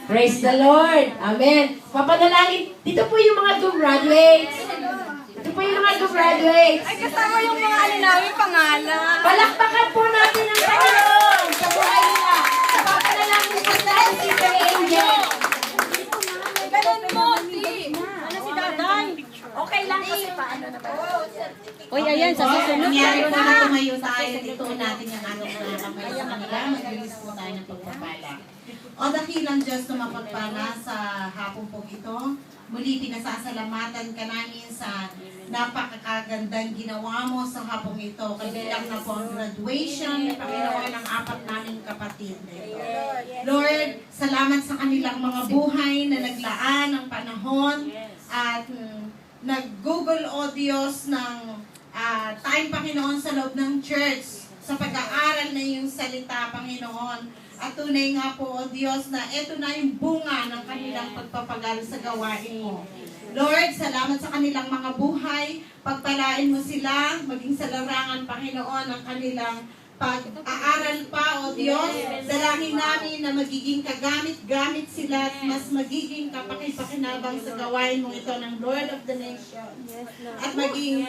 Praise the Lord. Amen. Papanalangin. Dito po yung mga gumraduates. Dito po yung mga gumraduates. Ay, kasama yung mga ano namin pangalan. Palakpakan po natin ang Panginoon sa buhay nila. Papanalangin po tayo si Sister Angel. Ganun mo, si. Ano si Daday? Okay lang kasi paano na ba? Uy, ayan, sa susunod. Nangyari po na tumayo tayo, dito natin yung ating mga kamay sa kanila. Mag-release po tayo ng pagpapala. O dakilang Diyos na mapagpala sa hapong po ito. Muli pinasasalamatan ka namin sa napakagandang ginawa mo sa hapong ito. Kabilang na po ang graduation, Panginoon, ng 4 naming kapatid na ito. Lord, salamat sa kanilang mga buhay na naglaan ng panahon at nag-Google Audios ng time, Panginoon, sa loob ng church sa pag-aaral na yung salita, Panginoon. At tunay nga po, O Diyos, na ito na yung bunga ng kanilang pagpapagal sa gawain mo. Lord, salamat sa kanilang mga buhay. Pagpalain mo sila, maging sa larangan, Panginoon, ang kanilang pag-aaral pa, O Diyos. Dalangin namin na magiging kagamit-gamit sila at mas magiging kapakipakinabang sa gawain mo ito ng Lord of the Nations. At maging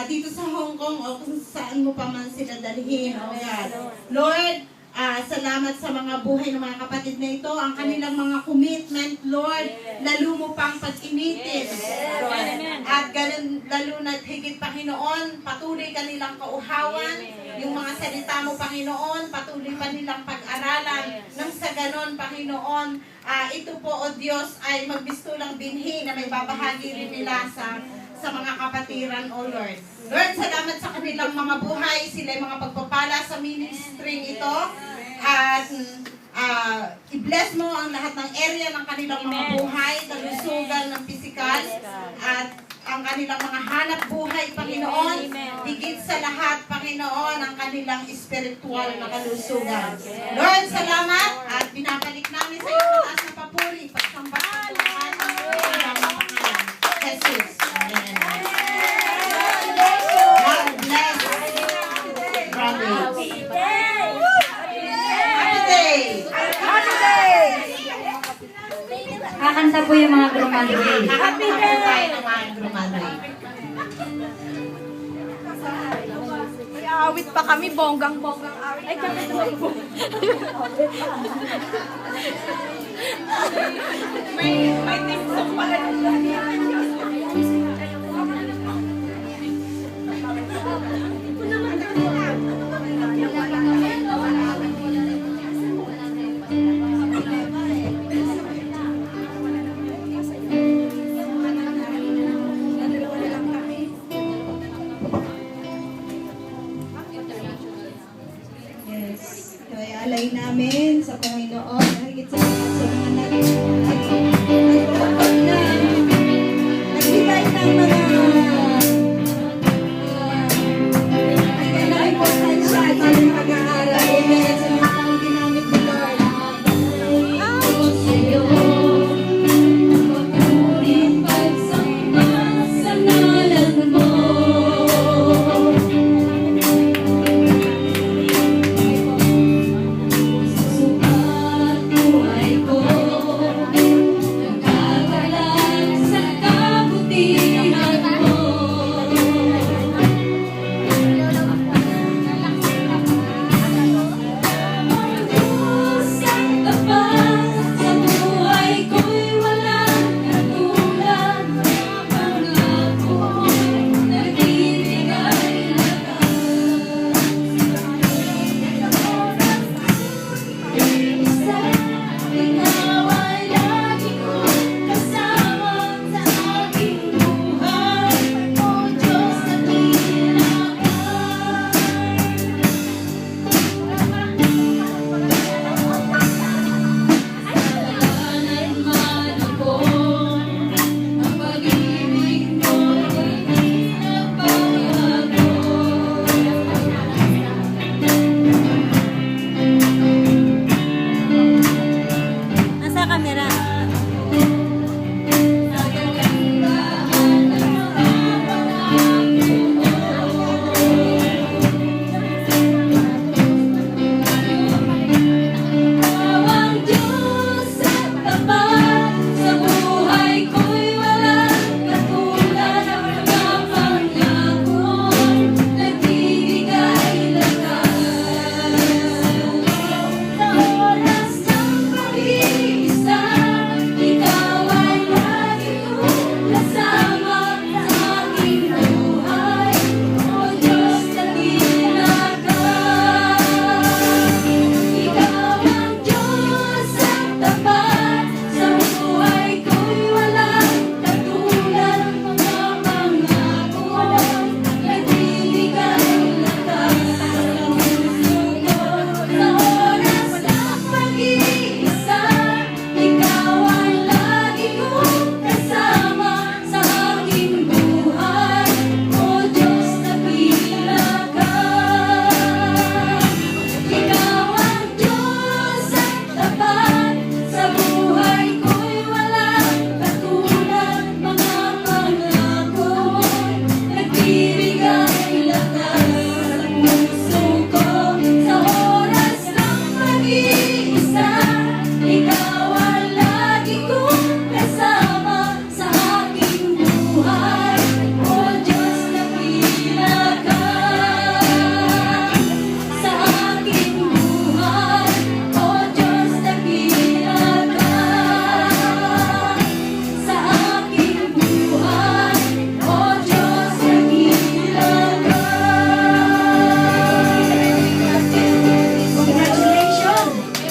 dito sa Hong Kong o kung saan mo pa man sila dalhin, O God. Lord, salamat sa mga buhay ng mga kapatid na ito, ang kanilang mga commitment, Lord, lalo mo pang pag-initin. At ganun, lalo na higit, Panginoon, patuloy ka nilang kauhawan, yung mga salita mo, Panginoon, patuloy pa nilang pag-aralan, nang sa ganon, Panginoon, ito po, O Diyos, ay magbistulang binhi na may babahagi rin nila sa mga kapatiran, O Lord. Lord, salamat sa kanilang mga buhay, sila yung mga pagpapala sa ministry ito, at i-bless mo ang lahat ng area ng kanilang mga buhay, kalusugan ng pisikal, at ang kanilang mga hanap buhay, Panginoon, higit sa lahat, Panginoon, ang kanilang spiritual na kalusugan. Lord, salamat, at binabalik namin sa iyo mataas na papuri, pagsamba sa buhay ng Panginoon. Jesus. Amen. God bless. Brothers. Kakanta po yung mga graduate. Happy day! Tayo ng mga graduate. May awit pa kami, bonggang-bonggang awit. Ay, kami naman po. May timsong pala nila. Yes. Kaya alay namin sa Panginoon, higit sa lahat sa mga